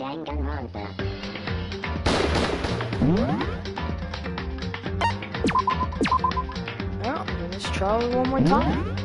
Danganronpa. Well, let's try it one more time.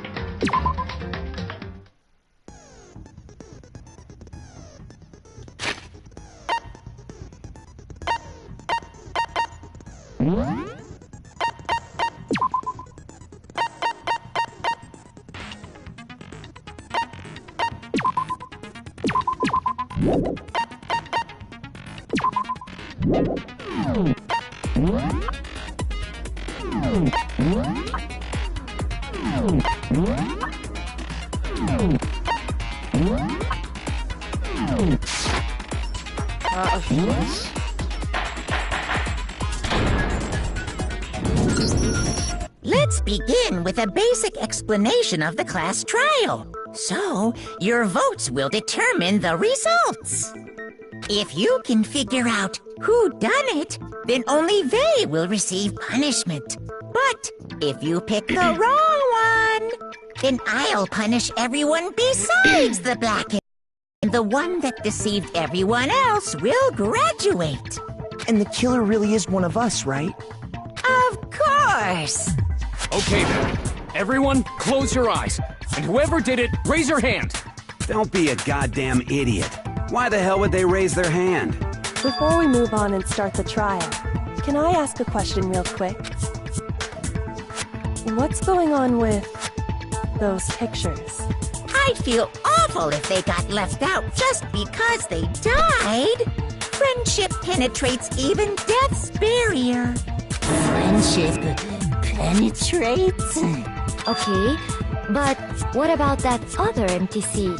Let's begin with a basic explanation of the class trial. So, your votes will determine the results. If you can figure out who done it, then only they will receive punishment. But if you pick the wrong one, then I'll punish everyone besides the black. And the one that deceived everyone else will graduate. And the killer really is one of us, right? Of course. Okay then. Everyone, close your eyes. And whoever did it, raise your hand. Don't be a goddamn idiot. Why the hell would they raise their hand? Before we move on and start the trial, can I ask a question real quick? What's going on with those pictures? I'd feel awful if they got left out just because they died. Friendship penetrates even death's barrier. Friendship penetrates? Okay, but what about that other empty seat?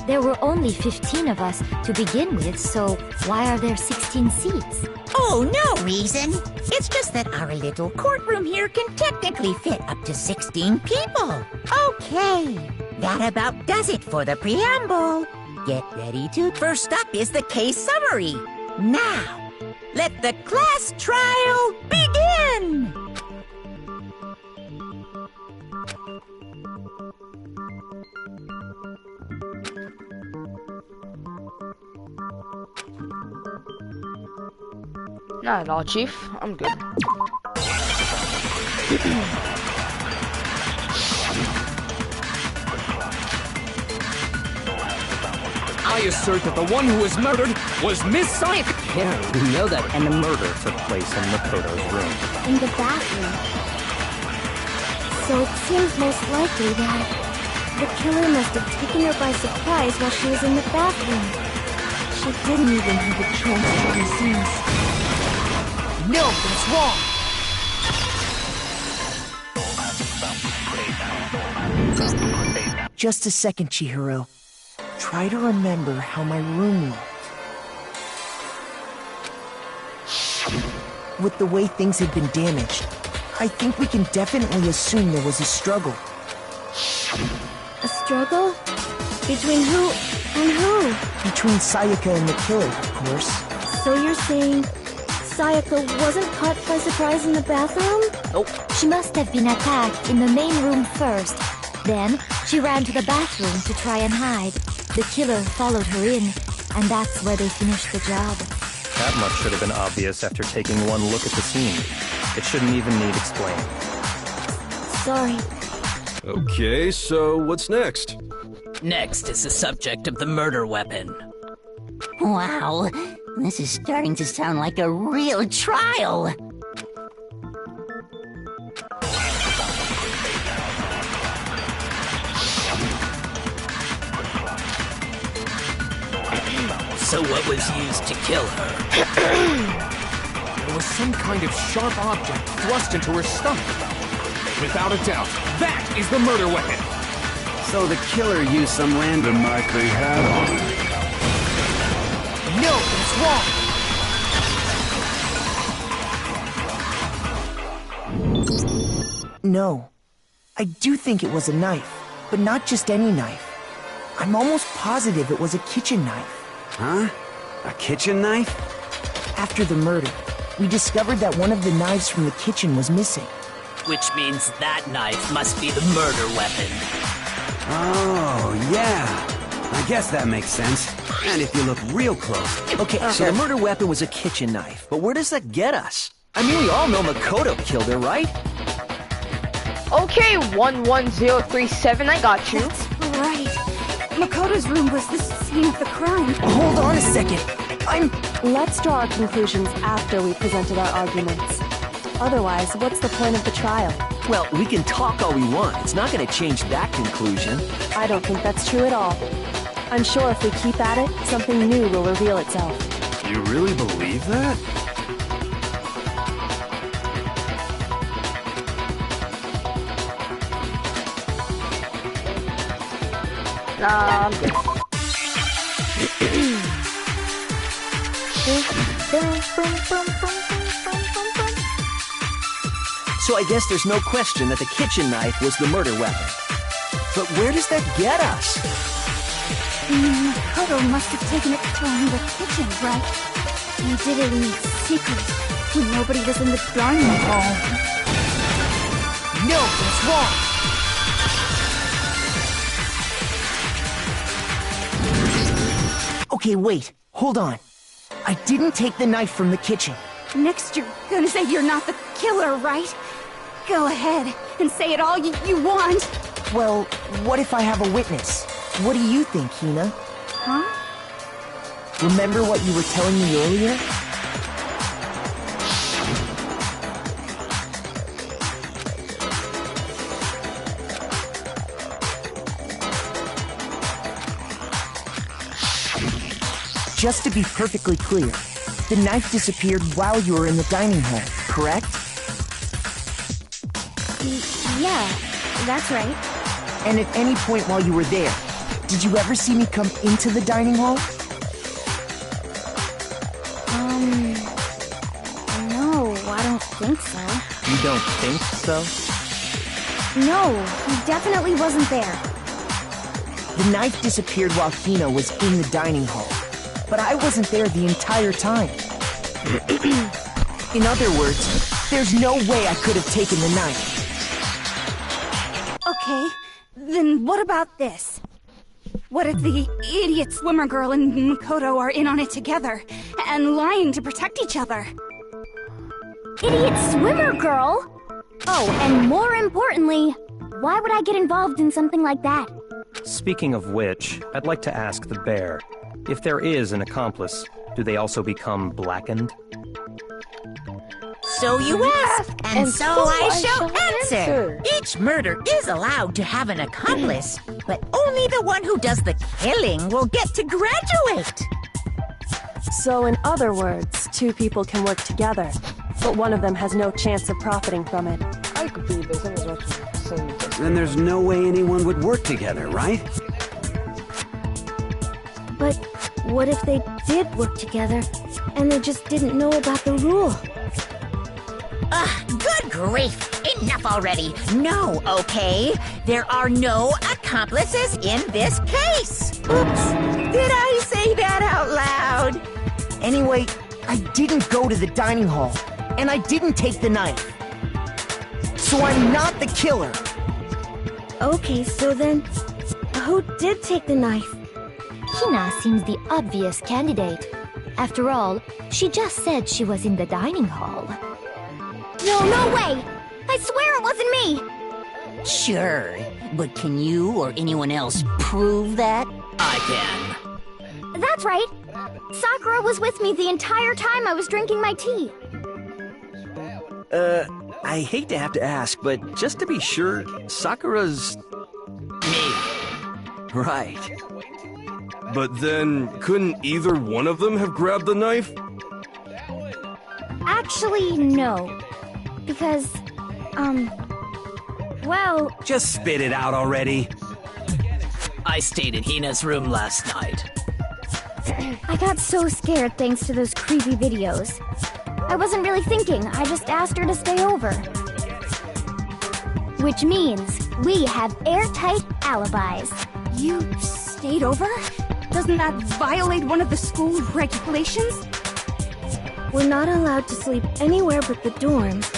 There were only 15 of us to begin with, so why are there 16 seats? Oh, no reason. It's just that our little courtroom here can technically fit up to 16 people. Okay, that about does it for the preamble. Get ready to... First up is the case summary. Now, let the class trial begin! Not at all, Chief. I'm good. I assert that the one who was murdered was Miss Sayaka. Yeah, we know that. And the murder took place in Makoto's room. In the bathroom. So it seems most likely that the killer must have taken her by surprise while she was in the bathroom. She didn't even have a chance to resist. No, that's wrong. Just a second, Chihiro. Try to remember how my room looked. With the way things had been damaged, I think we can definitely assume there was a struggle. A struggle? Between who and who? Between Sayaka and the killer, of course. So you're saying Sayaka wasn't caught by surprise in the bathroom? Nope. She must have been attacked in the main room first. Then, she ran to the bathroom to try and hide. The killer followed her in, and that's where they finished the job. That much should have been obvious after taking one look at the scene. It shouldn't even need explaining. Sorry. Okay, so what's next? Next is the subject of the murder weapon. Wow, this is starting to sound like a real trial. So what was used to kill her? There was some kind of sharp object thrust into her stomach. Without a doubt, that is the murder weapon. So the killer used some random mark they had on it. No, that's wrong. No. I do think it was a knife, but not just any knife. I'm almost positive it was a kitchen knife. Huh? A kitchen knife? After the murder, we discovered that one of the knives from the kitchen was missing. Which means that knife must be the murder weapon. Oh, yeah. I I guess that makes sense. And if you look real close. Okay, so the murder weapon was a kitchen knife, but where does that get us? I mean, we all know Makoto killed her, right? Okay, 11037, I got you. That's right. Makoto's room was the scene of the crime. Hold on a second. Let's draw our conclusions after we presented our arguments. Otherwise, what's the point of the trial? Well, we can talk all we want. It's not going to change that conclusion. I don't think that's true at all. I'm sure if we keep at it, something new will reveal itself. You really believe that? Nah, I'm good. So I guess there's no question that the kitchen knife was the murder weapon. But where does that get us? Makoto must have taken it from the kitchen, right? He did it in secret, when nobody was in the dining hall. No, that's wrong! Okay, wait. Hold on. I didn't take the knife from the kitchen. Next you're gonna say you're not the killer, right? Go ahead and say it all you want. Well, what if I have a witness? What do you think, Hina? Huh? Remember what you were telling me earlier? Just to be perfectly clear, the knife disappeared while you were in the dining hall, correct? Yeah, that's right. And at any point while you were there, did you ever see me come into the dining hall? No, I don't think so. You don't think so? No, he definitely wasn't there. The knife disappeared while Hina was in the dining hall, but I wasn't there the entire time. In other words, there's no way I could have taken the knife. Okay, then what about this? What if the idiot swimmer girl and Makoto are in on it together, and lying to protect each other? Idiot swimmer girl? Oh, and more importantly, why would I get involved in something like that? Speaking of which, I'd like to ask the bear, if there is an accomplice, do they also become blackened? So you ask, and so I shall answer. Each murder is allowed to have an accomplice, but only the one who does the killing will get to graduate. So in other words, two people can work together, but one of them has no chance of profiting from it. I could be this. I was watching saying this. Then there's no way anyone would work together, right? But what if they did work together, and they just didn't know about the rule? Good grief! Enough already! No, okay? There are no accomplices in this case! Oops! Did I say that out loud? Anyway, I didn't go to the dining hall, and I didn't take the knife. So I'm not the killer. Okay, so then, who did take the knife? Hina seems the obvious candidate. After all, she just said she was in the dining hall. No way! I swear it wasn't me! Sure, but can you or anyone else prove that? I can. That's right. Sakura was with me the entire time I was drinking my tea. I hate to have to ask, but just to be sure, Sakura's... Me. Right. But then, couldn't either one of them have grabbed the knife? Actually, no. Because, well... Just spit it out already. I stayed in Hina's room last night. I got so scared thanks to those creepy videos. I wasn't really thinking, I just asked her to stay over. Which means we have airtight alibis. You stayed over? Doesn't that violate one of the school regulations? We're not allowed to sleep anywhere but the dorms.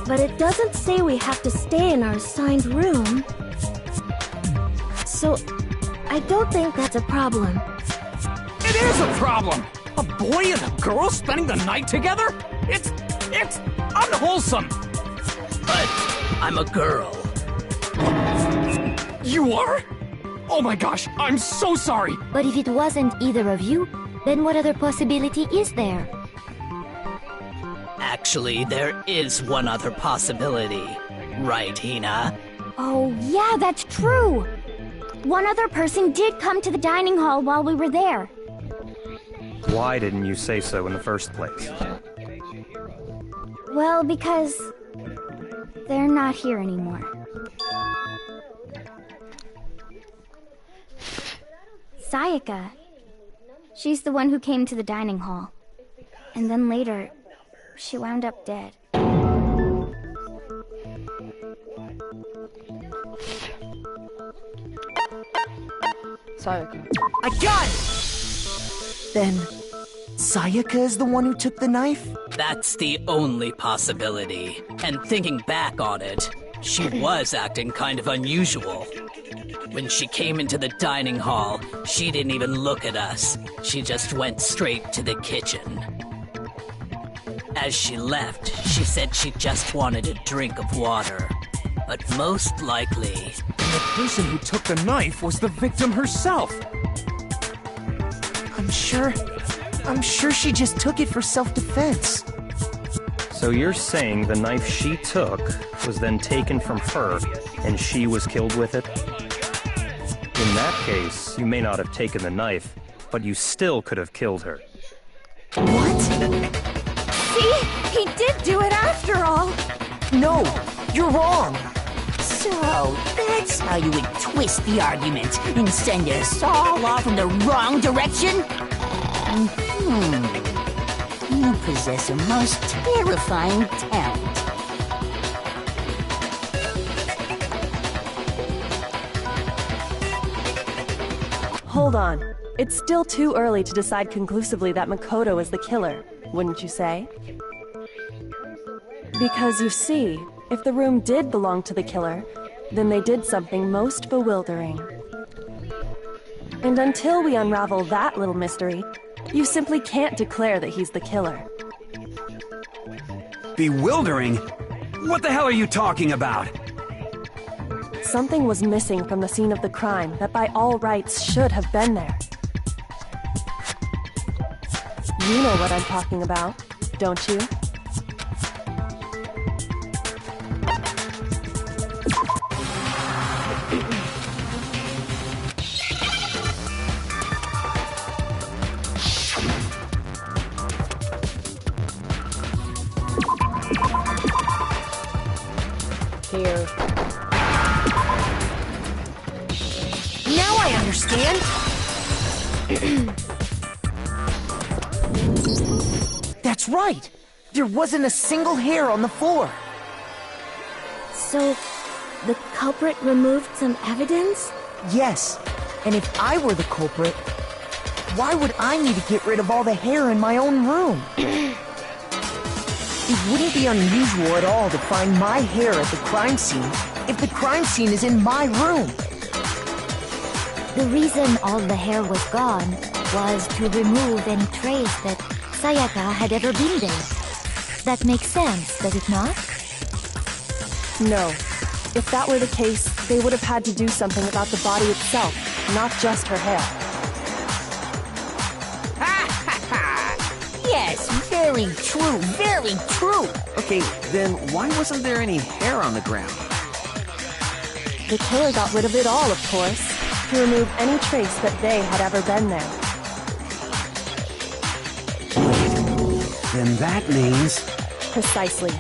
But it doesn't say we have to stay in our assigned room. So, I I don't think that's a problem. It is a problem! A boy and a girl spending the night together? It's unwholesome! But I'm a girl. You are? Oh my gosh, I'm so sorry! But if it wasn't either of you, then what other possibility is there? Actually, there is one other possibility. Right, Hina? Oh, yeah, that's true. One other person did come to the dining hall while we were there. Why didn't you say so in the first place? Well, because they're not here anymore. Sayaka. She's the one who came to the dining hall. And then later, she wound up dead. Sayaka. I got it! Then, Sayaka is the one who took the knife? That's the only possibility. And thinking back on it, she was acting kind of unusual. When she came into the dining hall, she didn't even look at us. She just went straight to the kitchen. As she left, she said she just wanted a drink of water. But most likely... The person who took the knife was the victim herself! I'm sure she just took it for self-defense. So you're saying the knife she took was then taken from her, and she was killed with it? In that case, you may not have taken the knife, but you still could have killed her. What? See? He did do it after all! No, you're wrong! So, that's how you would twist the argument and send us all off in the wrong direction? You possess a most terrifying talent. Hold on. It's still too early to decide conclusively that Makoto is the killer, wouldn't you say? Because you see, if the room did belong to the killer, then they did something most bewildering. And until we unravel that little mystery, you simply can't declare that he's the killer. Bewildering? What the hell are you talking about? Something was missing from the scene of the crime that by all rights should have been there. You know what I'm talking about, don't you? Here. Now I understand! That's right! There wasn't a single hair on the floor! So, the culprit removed some evidence? Yes, and if I were the culprit, why would I need to get rid of all the hair in my own room? It wouldn't be unusual at all to find my hair at the crime scene if the crime scene is in my room. The reason all the hair was gone was to remove any trace that Sayaka had ever been there. That makes sense, does it not? No. If that were the case, they would have had to do something about the body itself, not just her hair. Yes, very true, very true. Okay, then why wasn't there any hair on the ground? The killer got rid of it all, of course, to remove any trace that they had ever been there. Then that means... Precisely.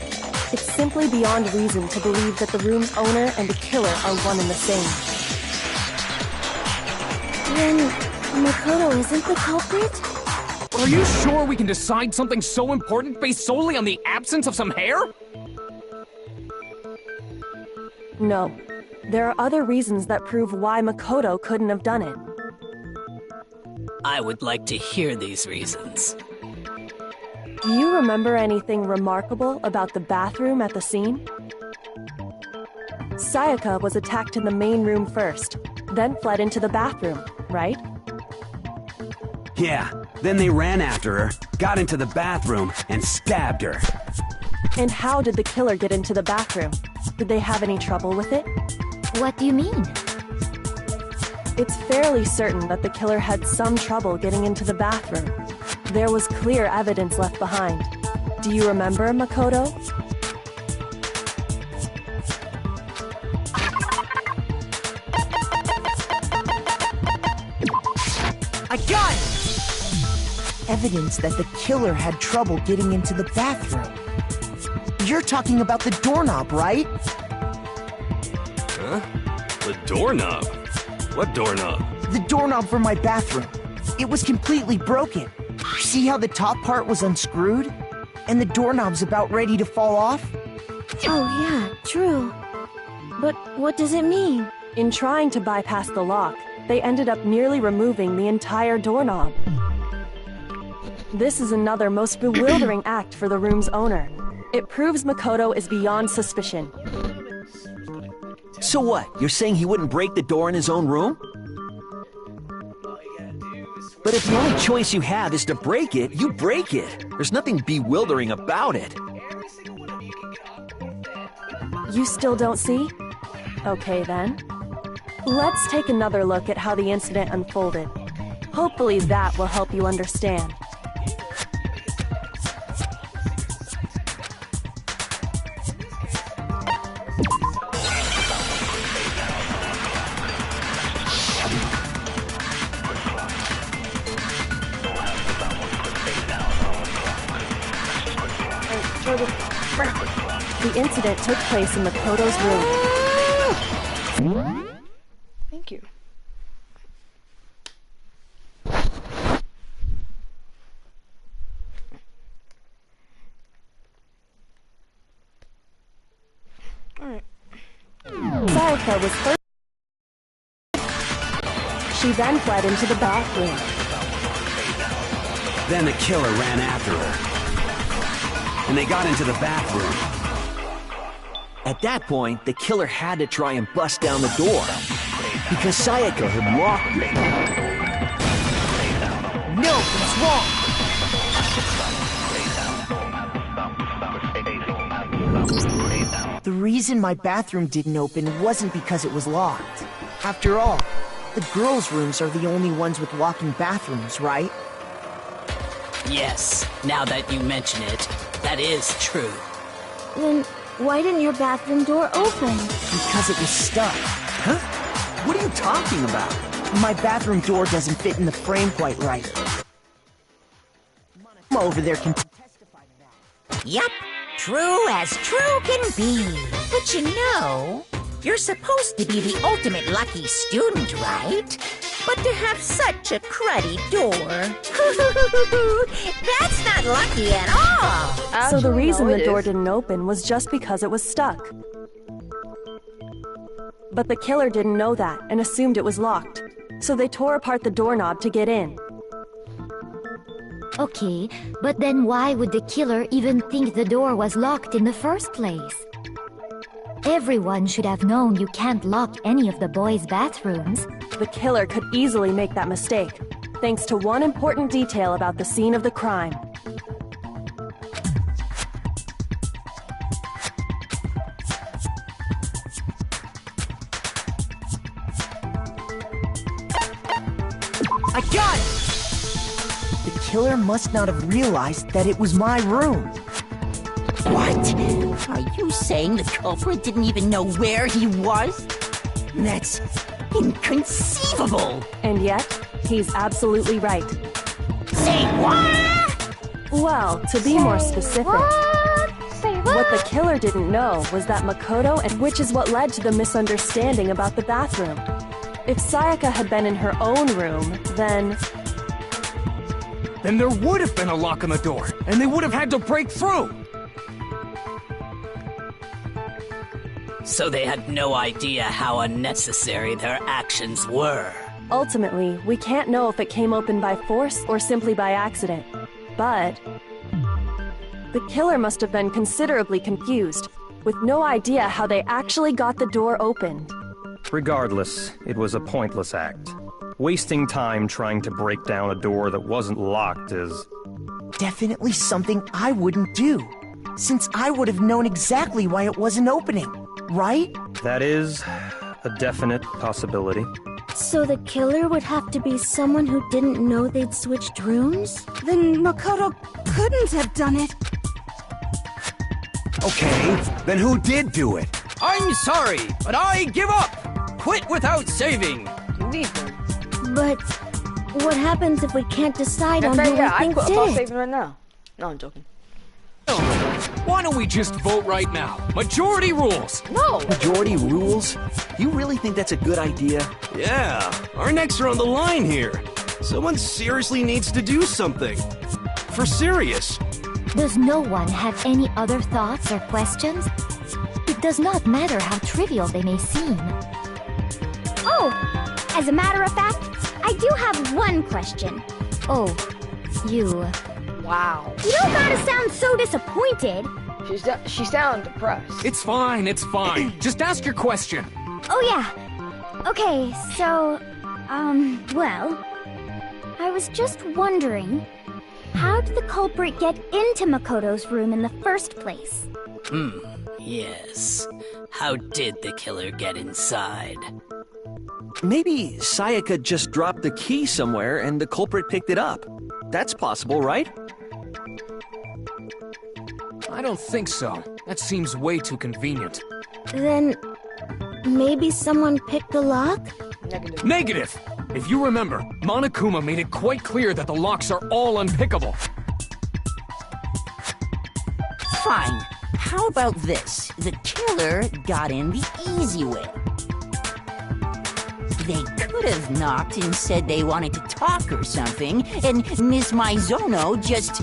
It's simply beyond reason to believe that the room's owner and the killer are one and the same. Then, Makoto isn't the culprit? Are you sure we can decide something so important based solely on the absence of some hair? No. There are other reasons that prove why Makoto couldn't have done it. I would like to hear these reasons. Do you remember anything remarkable about the bathroom at the scene? Sayaka was attacked in the main room first, then fled into the bathroom, right? Yeah, then they ran after her, got into the bathroom, and stabbed her. And how did the killer get into the bathroom? Did they have any trouble with it? What do you mean? It's fairly certain that the killer had some trouble getting into the bathroom. There was clear evidence left behind. Do you remember, Makoto? I got it! Evidence that the killer had trouble getting into the bathroom. You're talking about the doorknob, right? Huh? The doorknob? What doorknob? The doorknob for my bathroom. It was completely broken. See how the top part was unscrewed? And the doorknob's about ready to fall off? Oh yeah, true. But what does it mean? In trying to bypass the lock, they ended up nearly removing the entire doorknob. This is another most bewildering act for the room's owner. It proves Makoto is beyond suspicion. So what? You're saying he wouldn't break the door in his own room? But if the only choice you have is to break it, you break it. There's nothing bewildering about it. You still don't see? Okay then. Let's take another look at how the incident unfolded. Hopefully that will help you understand. The incident took place in Makoto's room. Thank you. Alright. Sayaka was first. She then fled into the bathroom. Then the killer ran after her. And they got into the bathroom. At that point, the killer had to try and bust down the door. Because Sayaka had locked it. No, it's wrong! The reason my bathroom didn't open wasn't because it was locked. After all, the girls' rooms are the only ones with walk-in bathrooms, right? Yes, now that you mention it, that is true. Then why didn't your bathroom door open? Because it was stuck. Huh? What are you talking about? My bathroom door doesn't fit in the frame quite right. Over there can testify to that. Yup, true as true can be. But you know, you're supposed to be the ultimate lucky student, right? But to have such a cruddy door, that's not lucky at all. So the reason the door didn't open was just because it was stuck. But the killer didn't know that and assumed it was locked. So they tore apart the doorknob to get in. Okay, but then why would the killer even think the door was locked in the first place? Everyone should have known you can't lock any of the boys' bathrooms. The killer could easily make that mistake, thanks to one important detail about the scene of the crime. I got it! The killer must not have realized that it was my room. What? Are you saying the culprit didn't even know where he was? That's inconceivable! And yet, he's absolutely right. Say what? Well, to be more specific, what the killer didn't know was that Makoto, and which is what led to the misunderstanding about the bathroom. If Sayaka had been in her own room, then there would have been a lock on the door, and they would have had to break through! So they had no idea how unnecessary their actions were. Ultimately, we can't know if it came open by force or simply by accident. But the killer must have been considerably confused, with no idea how they actually got the door opened. Regardless, it was a pointless act. Wasting time trying to break down a door that wasn't locked is... Definitely something I wouldn't do, since I would have known exactly why it wasn't opening, right? That is a definite possibility. So the killer would have to be someone who didn't know they'd switched rooms? Then Makoto couldn't have done it. Okay, then who did do it? I'm sorry, but I give up! Quit without saving! But what happens if we can't decide on who we I think quit did without it? saving right now. No, I'm joking. Why don't we just vote right now? Majority rules! No! Majority rules? You really think that's a good idea? Yeah, our necks are on the line here. Someone seriously needs to do something. For serious. Does no one have any other thoughts or questions? It does not matter how trivial they may seem. Oh, as a matter of fact, I do have one question. Oh, you... Wow. You don't gotta sound so disappointed. She sounds depressed. It's fine, it's fine. Just ask your question. Oh yeah. Okay, so, well, I was just wondering, how did the culprit get into Makoto's room in the first place? Yes. How did the killer get inside? Maybe Sayaka just dropped the key somewhere and the culprit picked it up. That's possible, right? I don't think so. That seems way too convenient. Then maybe someone picked the lock? Negative! If you remember, Monokuma made it quite clear that the locks are all unpickable. Fine. How about this? The killer got in the easy way. They could have knocked and said they wanted to talk or something, and Miss Maizono just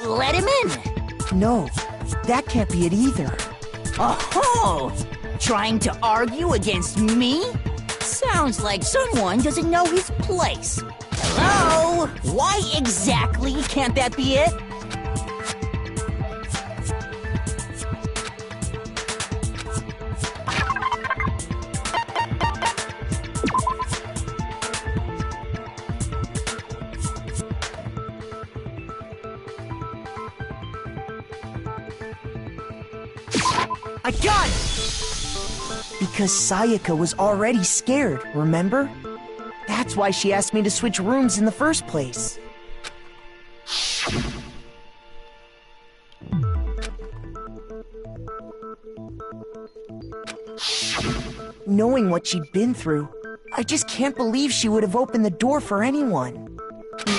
let him in. No, that can't be it either. Oh, trying to argue against me? Sounds like someone doesn't know his place. Hello? Why exactly can't that be it? I got it! Because Sayaka was already scared, remember? That's why she asked me to switch rooms in the first place. Knowing what she'd been through, I just can't believe she would have opened the door for anyone.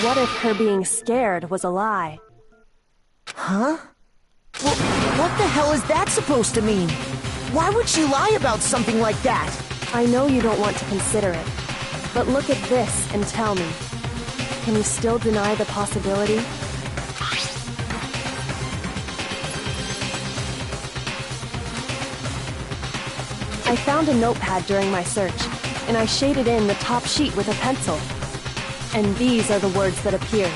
What if her being scared was a lie? Huh? Well, what the hell is that supposed to mean? Why would she lie about something like that? I know you don't want to consider it, but look at this and tell me. Can you still deny the possibility? I found a notepad during my search, and I shaded in the top sheet with a pencil. And these are the words that appeared.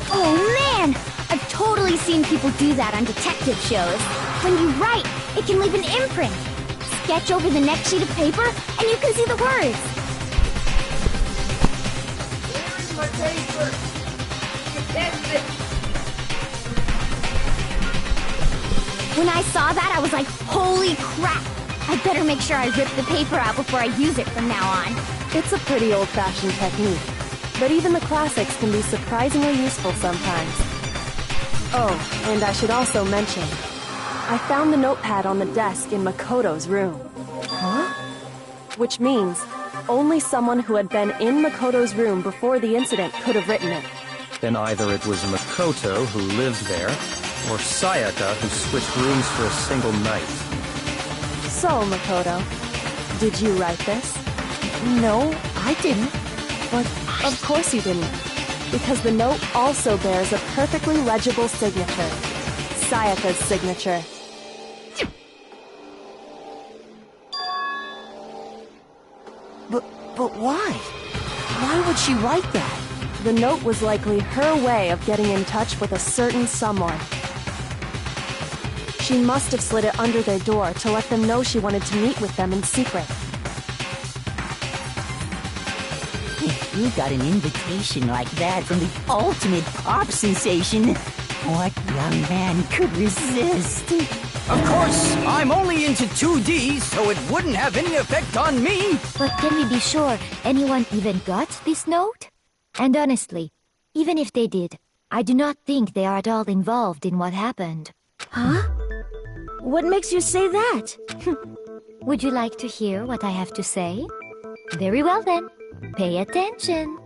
Oh man! I've totally seen people do that on detective shows. When you write, it can leave an imprint. Sketch over the next sheet of paper, and you can see the words. Here's my paper. That's it. When I saw that, I was like, holy crap! I better make sure I rip the paper out before I use it from now on. It's a pretty old-fashioned technique, but even the classics can be surprisingly useful sometimes. Oh, and I should also mention, I found the notepad on the desk in Makoto's room. Huh? Which means only someone who had been in Makoto's room before the incident could have written it. Then either it was Makoto who lived there, or Sayaka who switched rooms for a single night. So, Makoto, did you write this? No, I didn't. But of course you didn't, because the note also bears a perfectly legible signature. Sayaka's signature. But why? Why would she write that? The note was likely her way of getting in touch with a certain someone. She must have slid it under their door to let them know she wanted to meet with them in secret. You got an invitation like that from the ultimate pop sensation. What young man could resist? Of course, I'm only into 2D, so it wouldn't have any effect on me. But can we be sure anyone even got this note? And honestly, even if they did, I do not think they are at all involved in what happened. Huh? What makes you say that? Would you like to hear what I have to say? Very well then. Pay attention.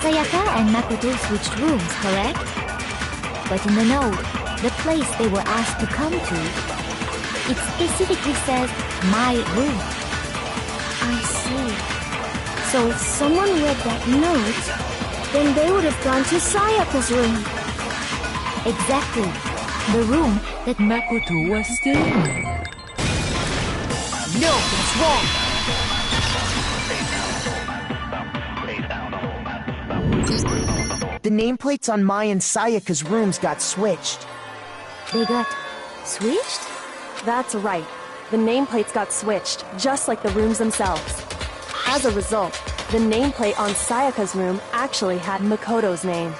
Sayaka and Makoto switched rooms, correct? But in the note, the place they were asked to come to, it specifically says, my room. I see. So if someone read that note, then they would have gone to Sayaka's room. Exactly. The room that Makoto was staying in. No, that's wrong. The nameplates on Mai and Sayaka's rooms got switched. They got switched? That's right. The nameplates got switched, just like the rooms themselves. As a result, the nameplate on Sayaka's room actually had Makoto's name.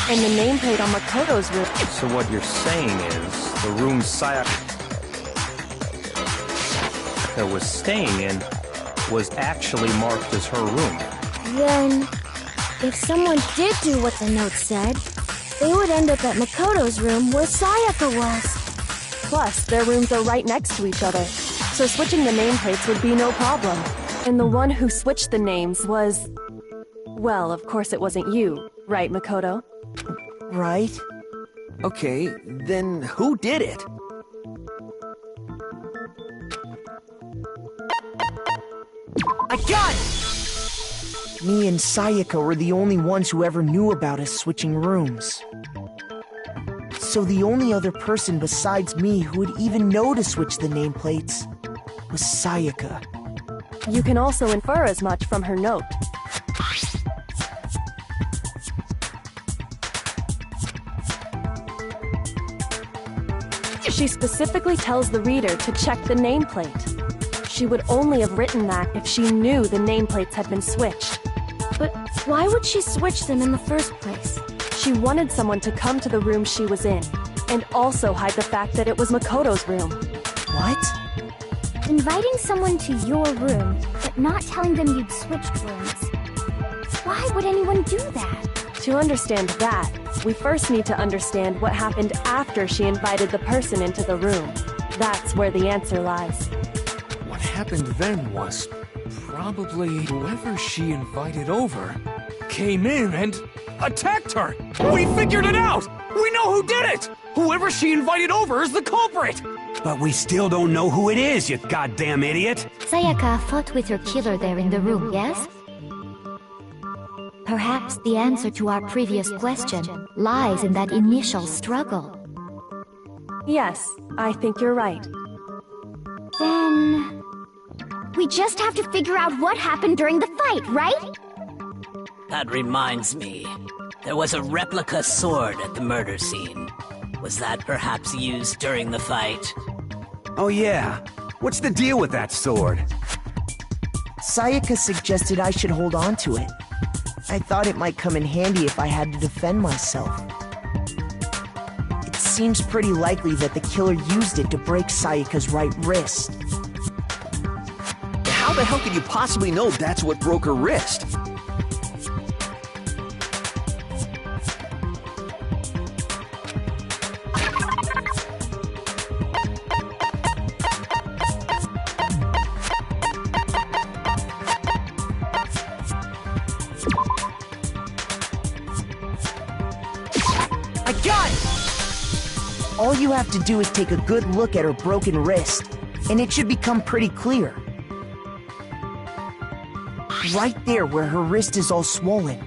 And the nameplate on Makoto's room... So what you're saying is, the room Sayaka was staying in was actually marked as her room. Then, if someone did do what the note said, they would end up at Makoto's room where Sayaka was. Plus, their rooms are right next to each other, so switching the nameplates would be no problem. And the one who switched the names was... Well, of course it wasn't you, right, Makoto? Right. Okay, then who did it? I got it! Me and Sayaka were the only ones who ever knew about us switching rooms. So the only other person besides me who would even know to switch the nameplates was Sayaka. You can also infer as much from her note. She specifically tells the reader to check the nameplate. She would only have written that if she knew the nameplates had been switched. But why would she switch them in the first place? She wanted someone to come to the room she was in, and also hide the fact that it was Makoto's room. What? Inviting someone to your room, but not telling them you'd switched rooms. Why would anyone do that? To understand that, we first need to understand what happened after she invited the person into the room. That's where the answer lies. What happened then was probably whoever she invited over came in and attacked her. We figured it out! We know who did it! Whoever she invited over is the culprit! But we still don't know who it is, you goddamn idiot! Sayaka fought with her killer there in the room, yes? Perhaps the answer to our previous question lies in that initial struggle. Yes, I think you're right. Then... we just have to figure out what happened during the fight, right? That reminds me. There was a replica sword at the murder scene. Was that perhaps used during the fight? Oh yeah. What's the deal with that sword? Sayaka suggested I should hold on to it. I thought it might come in handy if I had to defend myself. It seems pretty likely that the killer used it to break Sayaka's right wrist. How the hell could you possibly know that's what broke her wrist? I got it! All you have to do is take a good look at her broken wrist, and it should become pretty clear. Right there where her wrist is all swollen,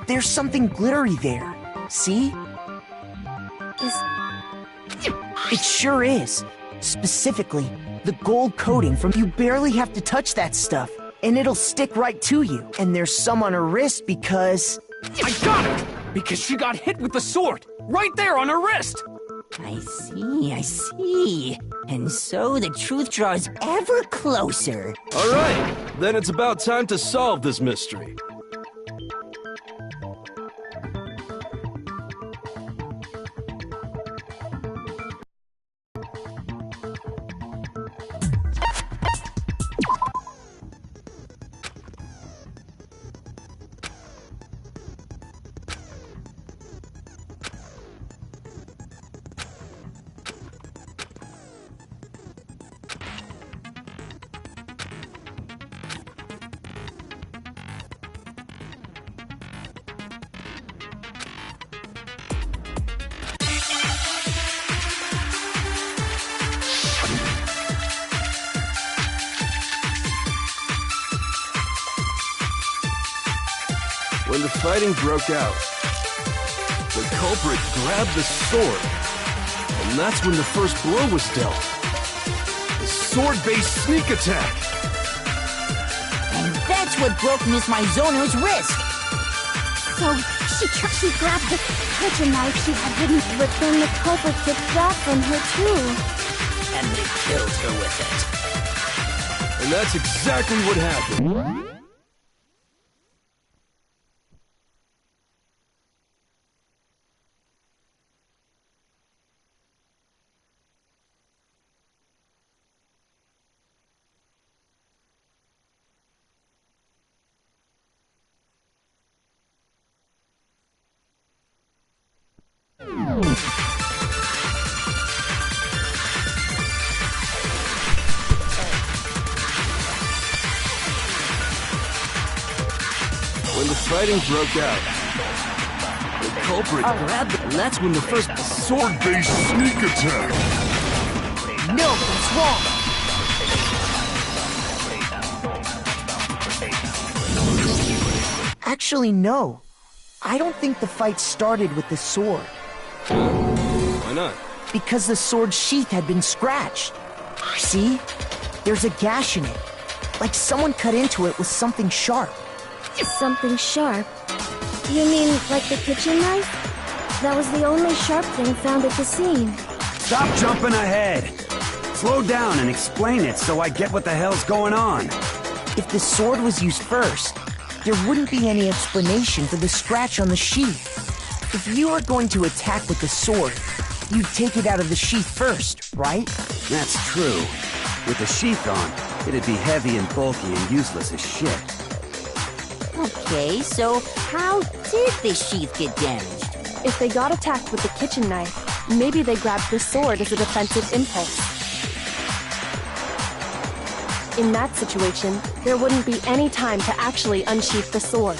there's something glittery there. See? It sure is. Specifically, the gold coating from you barely have to touch that stuff, and it'll stick right to you. And there's some on her wrist because... I got it! Because she got hit with the sword! Right there on her wrist! I see. And so the truth draws ever closer. Alright, then it's about time to solve this mystery. When the fighting broke out, the culprit grabbed the sword, and that's when the first blow was dealt. The sword-based sneak attack! And that's what broke Miss Mizono's wrist! So, she grabbed the kitchen knife she had hidden, but then the culprit took that from her too. And they killed her with it. And that's exactly what happened. When the fighting broke out, the culprit grabbed it, and that's when the first sword-based sneak attack. No, that's wrong! Actually, no. I don't think the fight started with the sword. Why not? Because the sword's sheath had been scratched. See? There's a gash in it. Like someone cut into it with something sharp. Something sharp? You mean like the kitchen knife? That was the only sharp thing found at the scene. Stop jumping ahead! Slow down and explain it so I get what the hell's going on. If the sword was used first, there wouldn't be any explanation for the scratch on the sheath. If you were going to attack with the sword, you'd take it out of the sheath first, right? That's true. With the sheath on, it'd be heavy and bulky and useless as shit. Okay, so how did the sheath get damaged? If they got attacked with the kitchen knife, maybe they grabbed the sword as a defensive impulse. In that situation, there wouldn't be any time to actually unsheath the sword.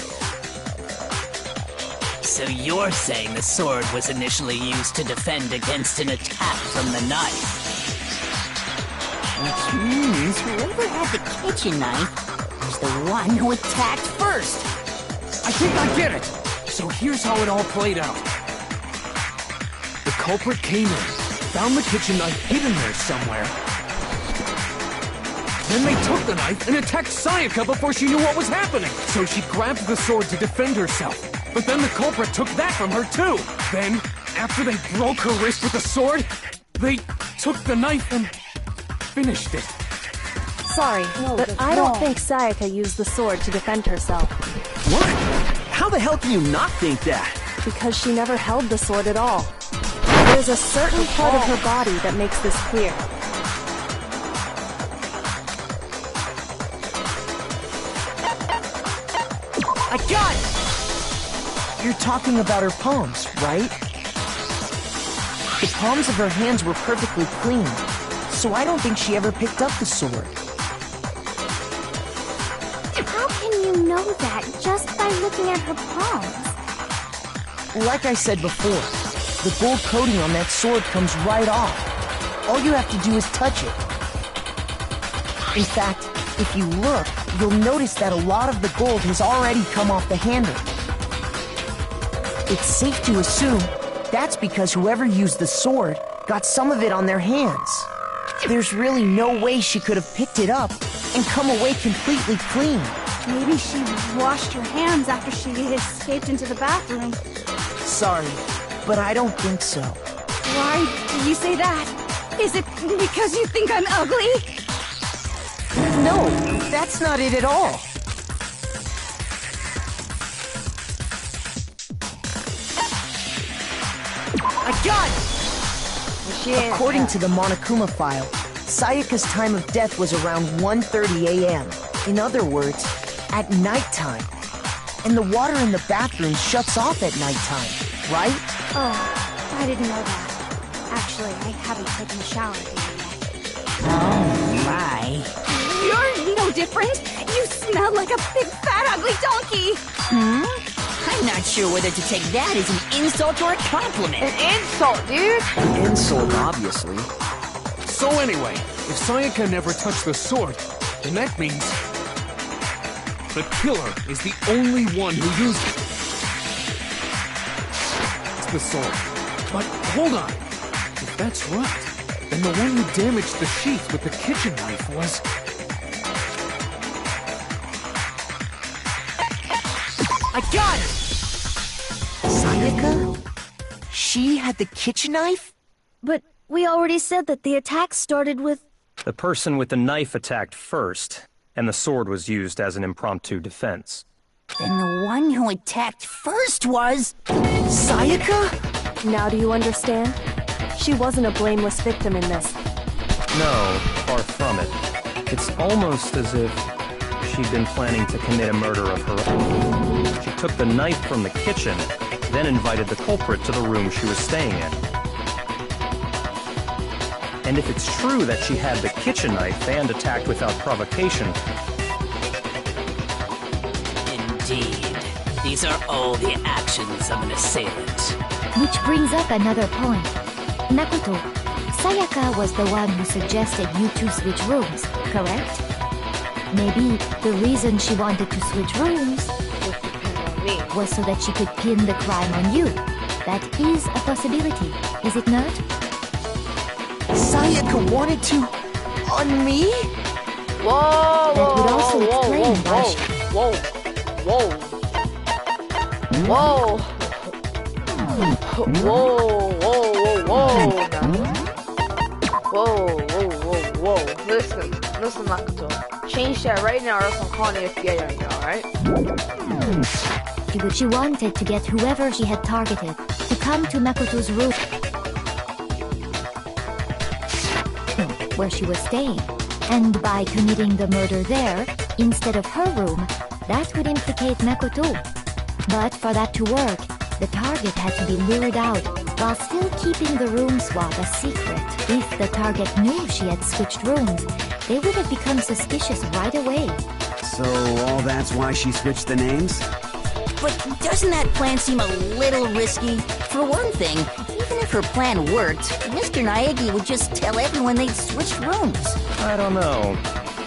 So you're saying the sword was initially used to defend against an attack from the knife? Which means whoever had the kitchen knife was the one who attacked first. I think I get it. So here's how it all played out. The culprit came in, found the kitchen knife hidden there somewhere. Then they took the knife and attacked Sayaka before she knew what was happening. So she grabbed the sword to defend herself. But then the culprit took that from her too. Then, after they broke her wrist with the sword, they took the knife and finished it. Sorry, but I don't think Sayaka used the sword to defend herself. What? How the hell can you not think that? Because she never held the sword at all. There's a certain part of her body that makes this clear. I got it! You're talking about her palms, right? The palms of her hands were perfectly clean, so I don't think she ever picked up the sword. How can you know that just by looking at her palms? Like I said before, the gold coating on that sword comes right off. All you have to do is touch it. In fact, if you look, you'll notice that a lot of the gold has already come off the handle. It's safe to assume that's because whoever used the sword got some of it on their hands. There's really no way she could have picked it up and come away completely clean. Maybe she washed her hands after she escaped into the bathroom. Sorry, but I don't think so. Why do you say that? Is it because you think I'm ugly? No, that's not it at all. I got it! According to the Monokuma file, Sayaka's time of death was around 1:30 a.m. In other words, at nighttime. And the water in the bathroom shuts off at nighttime, right? Oh, I didn't know that. Actually, I haven't taken a shower here yet. Oh, my. You're no different. You smell like a big, fat, ugly donkey. I'm not sure whether to take that as an insult or a compliment. An insult, dude! An insult, obviously. So anyway, if Sayaka never touched the sword, then that means the killer is the only one who used it. It's the sword. But hold on. If that's right, then the one who damaged the sheath with the kitchen knife was... I got it! Sayaka? She had the kitchen knife? But we already said that the attack started with... The person with the knife attacked first, and the sword was used as an impromptu defense. Then the one who attacked first was... Sayaka? Now do you understand? She wasn't a blameless victim in this. No, far from it. It's almost as if she'd been planning to commit a murder of her own. She took the knife from the kitchen, then invited the culprit to the room she was staying in. And if it's true that she had the kitchen knife and attacked without provocation... Indeed. These are all the actions of an assailant. Which brings up another point. Makoto, Sayaka was the one who suggested you two switch rooms, correct? Maybe the reason she wanted to switch rooms was so that she could pin the crime on you. That is a possibility, is it not? Sayaka wanted to... on me? Whoa! That would also explain why she... Whoa! Whoa! Whoa! Whoa! Whoa! Whoa! Whoa! Whoa! Whoa! Listen, Makoto. Change that right now, or else I'm calling the FBI on you. All right? She wanted to get whoever she had targeted to come to Makoto's room where she was staying. And by committing the murder there, instead of her room, that would implicate Makoto. But for that to work, the target had to be lured out, while still keeping the room swap a secret. If the target knew she had switched rooms, they would have become suspicious right away. So all that's why she switched the names? But doesn't that plan seem a little risky? For one thing, even if her plan worked, Mr. Naegi would just tell everyone they'd switched rooms. I don't know.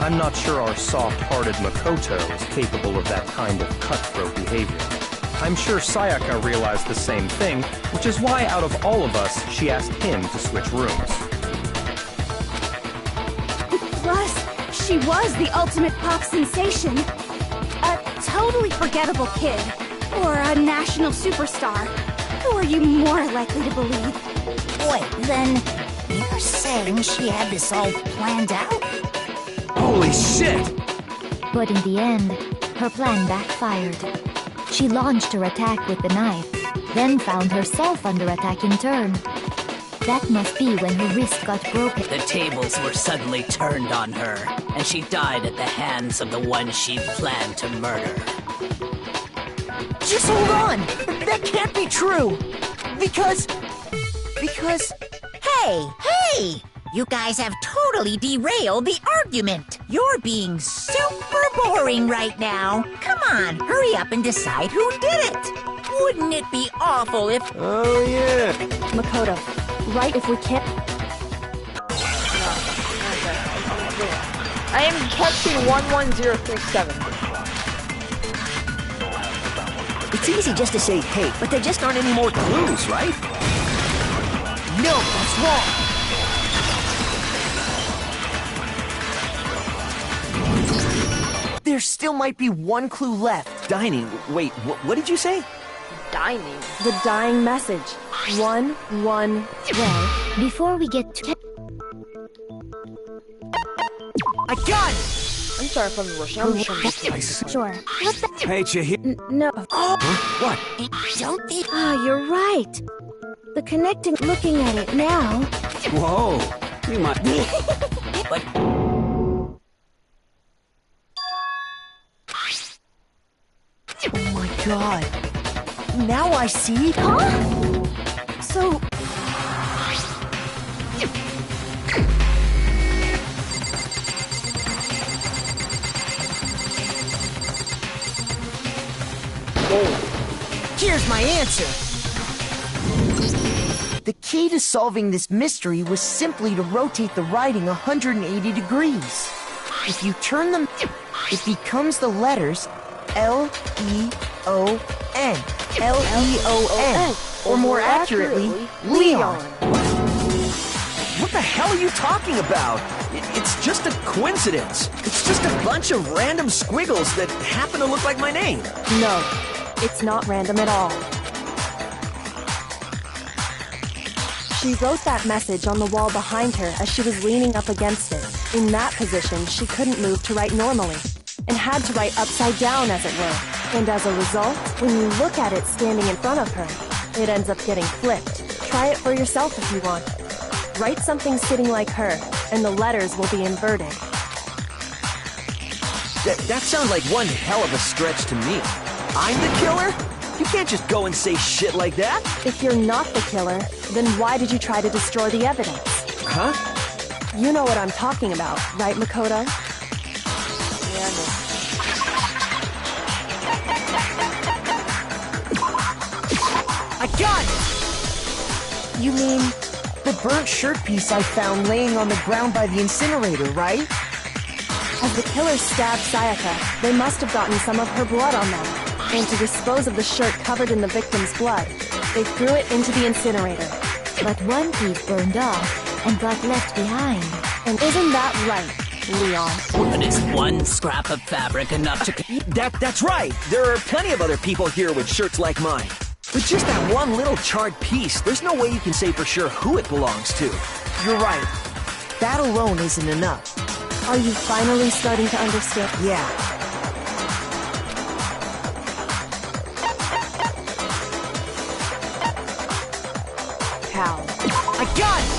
I'm not sure our soft-hearted Makoto is capable of that kind of cutthroat behavior. I'm sure Sayaka realized the same thing, which is why out of all of us, she asked him to switch rooms. Plus, she was the ultimate pop sensation. A totally forgettable kid. Or a national superstar. Who are you more likely to believe? Wait, then you're saying she had this all planned out? Holy shit! But in the end, her plan backfired. She launched her attack with the knife, then found herself under attack in turn. That must be when her wrist got broken. The tables were suddenly turned on her, and she died at the hands of the one she'd planned to murder. Just hold on! That can't be true! Because... Hey! You guys have totally derailed the argument. You're being super boring right now. Come on, hurry up and decide who did it. Wouldn't it be awful if... Oh, yeah. Makoto, right if we can't... I am catching 11037. It's easy just to say, hey, but there just aren't any more clues, right? No, that's wrong! There still might be one clue left. Dining, wait, what did you say? Dining? The dying message. 1-1. Well, before we get to... I got it! I'm sorry if I'm rushing. I'm just trying to Sure. What the... Hey, Chihiro. No. What? Don't be... Ah, you're right. The connecting... Looking at it now... Whoa. You might... Oh my god. Now I see. Huh? So... Here's my answer. The key to solving this mystery was simply to rotate the writing 180 degrees. If you turn them, it becomes the letters L-E-O-N. L-E-O-N. Or more accurately, Leon. What the hell are you talking about? It's just a coincidence. It's just a bunch of random squiggles that happen to look like my name. No, it's not random at all. She wrote that message on the wall behind her as she was leaning up against it. In that position, she couldn't move to write normally, and had to write upside down, as it were. And as a result, when you look at it standing in front of her, it ends up getting flipped. Try it for yourself if you want. Write something sitting like her, and the letters will be inverted. That sounds like one hell of a stretch to me. I'm the killer? You can't just go and say shit like that. If you're not the killer, then why did you try to destroy the evidence? Huh? You know what I'm talking about, right, Makoto? Yeah, I know. I got it! You mean the burnt shirt piece I found laying on the ground by the incinerator, right? As the killer stabbed Sayaka, they must have gotten some of her blood on them. And to dispose of the shirt covered in the victim's blood, they threw it into the incinerator. But one piece burned off and got left behind. And isn't that right, Leon? But is one scrap of fabric enough to... That's right. There are plenty of other people here with shirts like mine. With just that one little charred piece, there's no way you can say for sure who it belongs to. You're right. That alone isn't enough. Are you finally starting to understand? Yeah. How? I got it!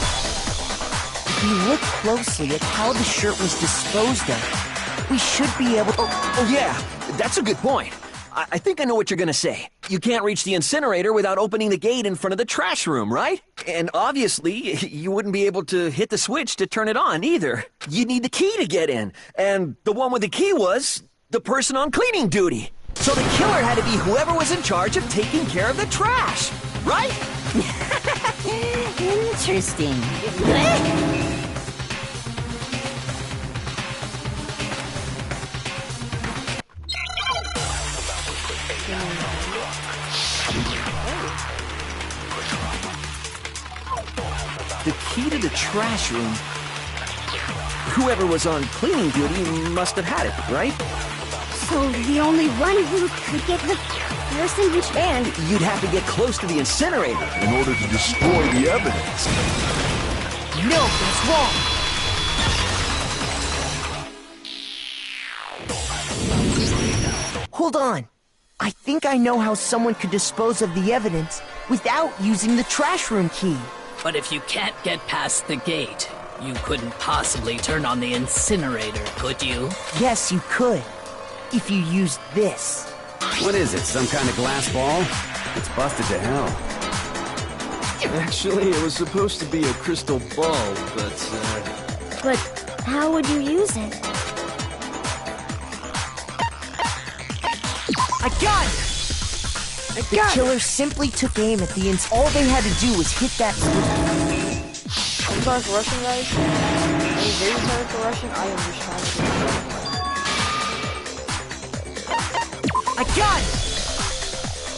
If we look closely at how the shirt was disposed of, we should be able to... Oh yeah, that's a good point. I think I know what you're gonna say. You can't reach the incinerator without opening the gate in front of the trash room, right? And obviously, you wouldn't be able to hit the switch to turn it on either. You'd need the key to get in. And the one with the key was the person on cleaning duty. So the killer had to be whoever was in charge of taking care of the trash, right? Interesting. The key to the trash room. Whoever was on cleaning duty must have had it, right? So the only one who could get the person who... And you'd have to get close to the incinerator in order to destroy the evidence. No, that's wrong. Hold on. I think I know how someone could dispose of the evidence without using the trash room key. But if you can't get past the gate, you couldn't possibly turn on the incinerator, could you? Yes, you could. If you used this. What is it, some kind of glass ball? It's busted to hell. Actually, it was supposed to be a crystal ball, but, But how would you use it? I got it! The killer simply took aim at the all they had to do was hit that... I'm sorry for rushing, guys. I'm very sorry for rushing. I am just trying to... I got it!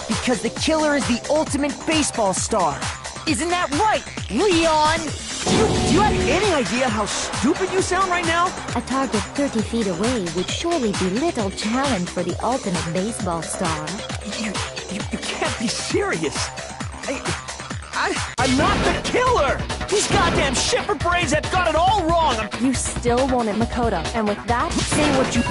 Because the killer is the ultimate baseball star. Isn't that right, Leon? Do you have any idea how stupid you sound right now? A target 30 feet away would surely be little challenge for the ultimate baseball star. You can't be serious. I'm not the killer! These goddamn shepherd brains have got it all wrong! You still wanted Makoto, and with that, say what you...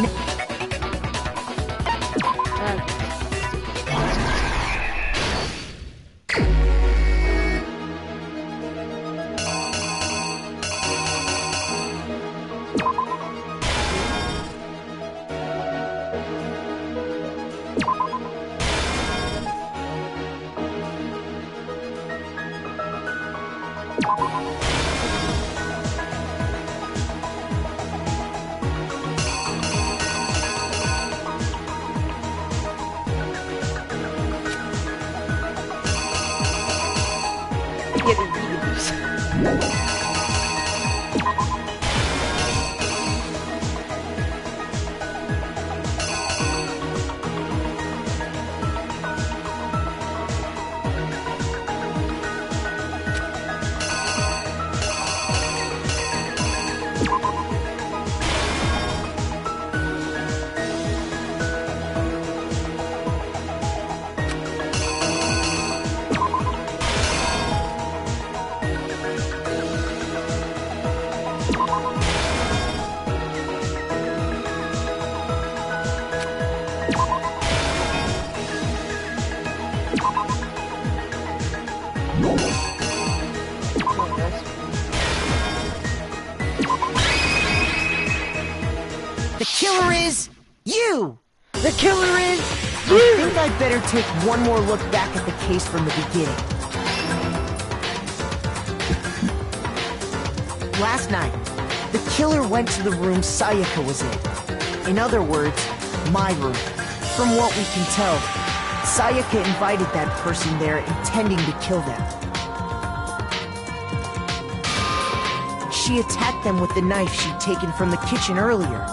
The killer is you! The killer is you! I think I'd better take one more look back at the case from the beginning. Last night, the killer went to the room Sayaka was in. In other words, my room. From what we can tell, Sayaka invited that person there intending to kill them. She attacked them with the knife she'd taken from the kitchen earlier.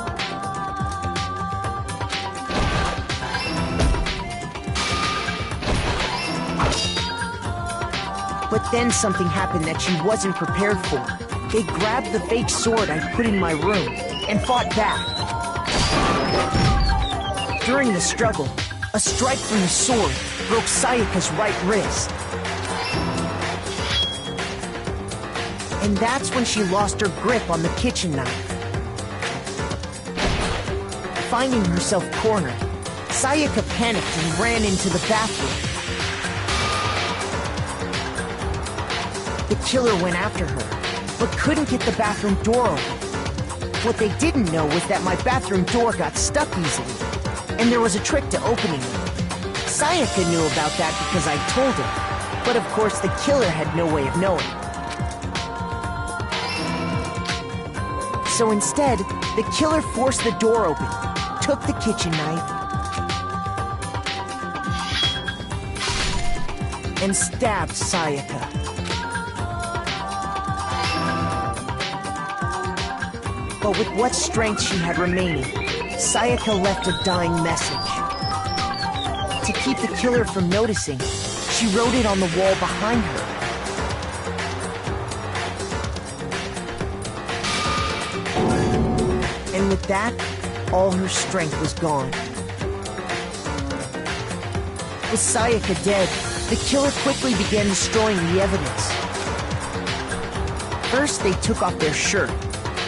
But then something happened that she wasn't prepared for. They grabbed the fake sword I put in my room and fought back. During the struggle, a strike from the sword broke Sayaka's right wrist. And that's when she lost her grip on the kitchen knife. Finding herself cornered, Sayaka panicked and ran into the bathroom. The killer went after her, but couldn't get the bathroom door open. What they didn't know was that my bathroom door got stuck easily, and there was a trick to opening it. Sayaka knew about that because I told her, but of course the killer had no way of knowing. So instead, the killer forced the door open, took the kitchen knife, and stabbed Sayaka. But with what strength she had remaining, Sayaka left a dying message. To keep the killer from noticing, she wrote it on the wall behind her. And with that, all her strength was gone. With Sayaka dead, the killer quickly began destroying the evidence. First, they took off their shirt,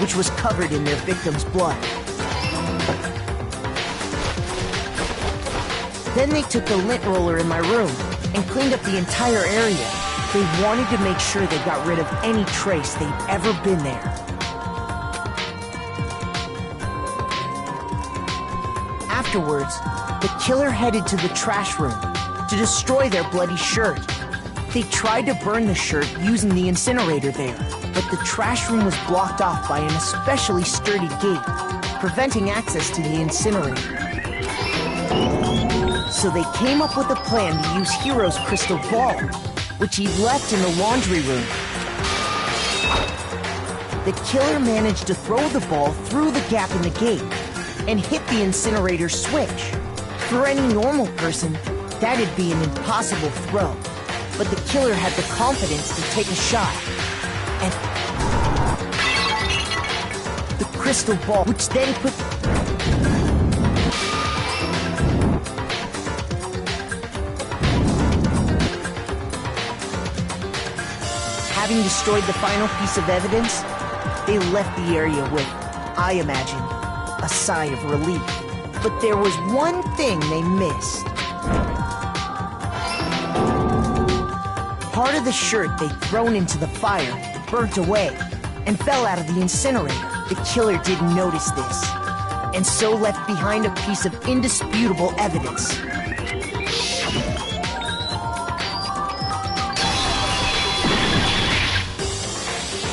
which was covered in their victim's blood. Then they took the lint roller in my room and cleaned up the entire area. They wanted to make sure they got rid of any trace they'd ever been there. Afterwards, the killer headed to the trash room to destroy their bloody shirt. They tried to burn the shirt using the incinerator there, but the trash room was blocked off by an especially sturdy gate, preventing access to the incinerator. So they came up with a plan to use Hiro's crystal ball, which he'd left in the laundry room. The killer managed to throw the ball through the gap in the gate and hit the incinerator switch. For any normal person, that'd be an impossible throw, but the killer had the confidence to take a shot. And the crystal ball, which then put... having destroyed the final piece of evidence, they left the area with, I imagine, a sigh of relief. But there was one thing they missed. Part of the shirt they'd thrown into the fire burnt away and fell out of the incinerator. The killer didn't notice this, and so left behind a piece of indisputable evidence.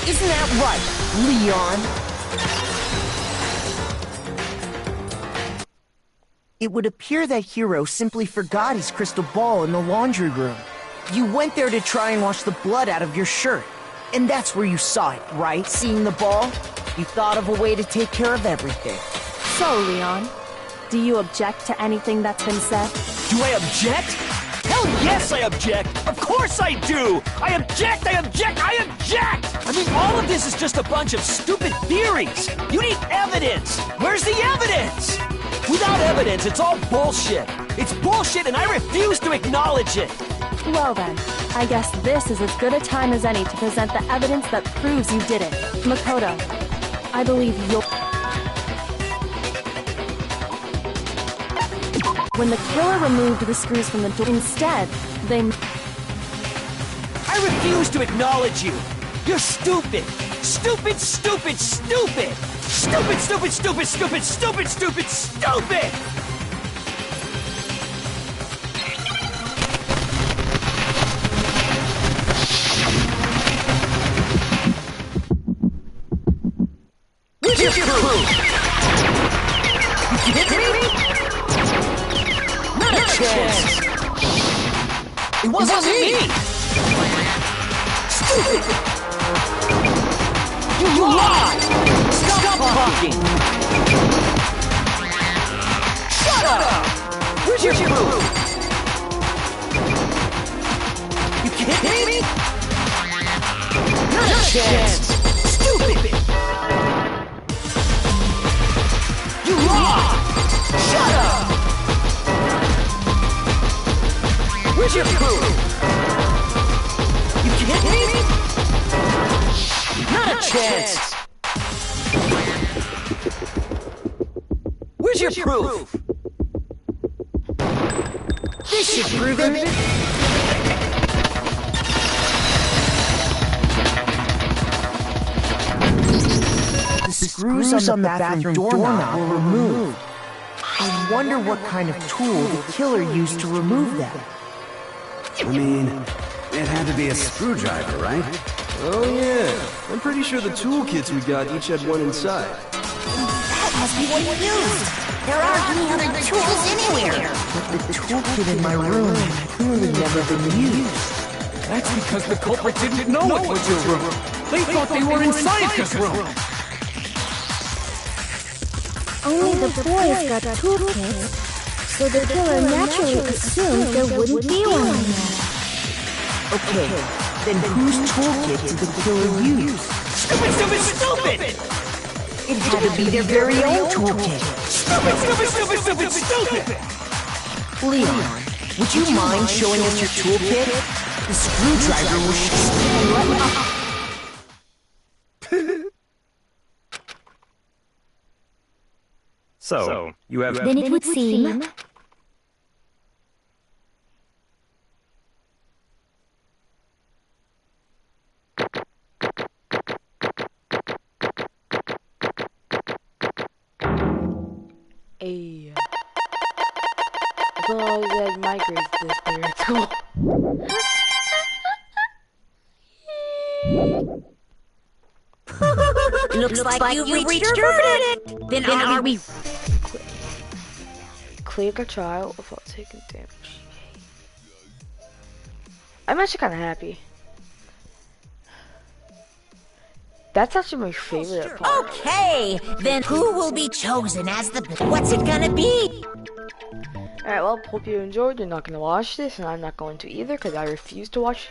Isn't that right, Leon? It would appear that Hiro simply forgot his crystal ball in the laundry room. You went there to try and wash the blood out of your shirt. And that's where you saw it, right? Seeing the ball? You thought of a way to take care of everything. So, Leon, do you object to anything that's been said? Do I object? Hell yes, I object! Of course I do! I object! I object! I object! I mean, all of this is just a bunch of stupid theories! You need evidence! Where's the evidence? Without evidence, it's all bullshit! It's bullshit and I refuse to acknowledge it! Well then, I guess this is as good a time as any to present the evidence that proves you did it. Makoto, I believe you'll... When the killer removed the screws from the door, instead, they... I refuse to acknowledge you! You're stupid! Stupid, stupid, stupid! Stupid, stupid, stupid, stupid, stupid, stupid, stupid! Where's your proof? You kidding me? Not a chance! It wasn't me! Stupid! You lied! Stop talking! Shut up! Where's your proof? You kidding me? Not a chance! Stupid! You lied! Shut up! Where's your proof? You kidding me? Not a chance! Where's your proof? This should prove it! The screws on the bathroom doorknob were removed. I wonder what kind of tool the killer used to remove them. I mean, it had to be a screwdriver, right? Oh yeah, I'm pretty sure the toolkits we got each had one inside. That must be what you used. There aren't any other tools anywhere. But the toolkit in my room had clearly never been used. That's because the culprit didn't know it was your room. They thought they were in Sayaka's room. Only the boys got toolkits, so the killer naturally assumed there wouldn't be one in there. Okay, then whose toolkit did the killer use? Stupid, stupid, stupid! It had to be their very own toolkit. Stupid, stupid, stupid, stupid, stupid! Leon, would you mind showing us your toolkit? The screwdriver was So, you have... Then it would seem... Hey. I thought I was at my grades this year at school. Looks like you reached your verdict. Then are we... Clear a trial without taking damage. I'm actually kind of happy. That's actually my favorite part. Okay, then who will be chosen as the... What's it gonna be? Alright, well, hope you enjoyed. You're not going to watch this, and I'm not going to either, because I refuse to watch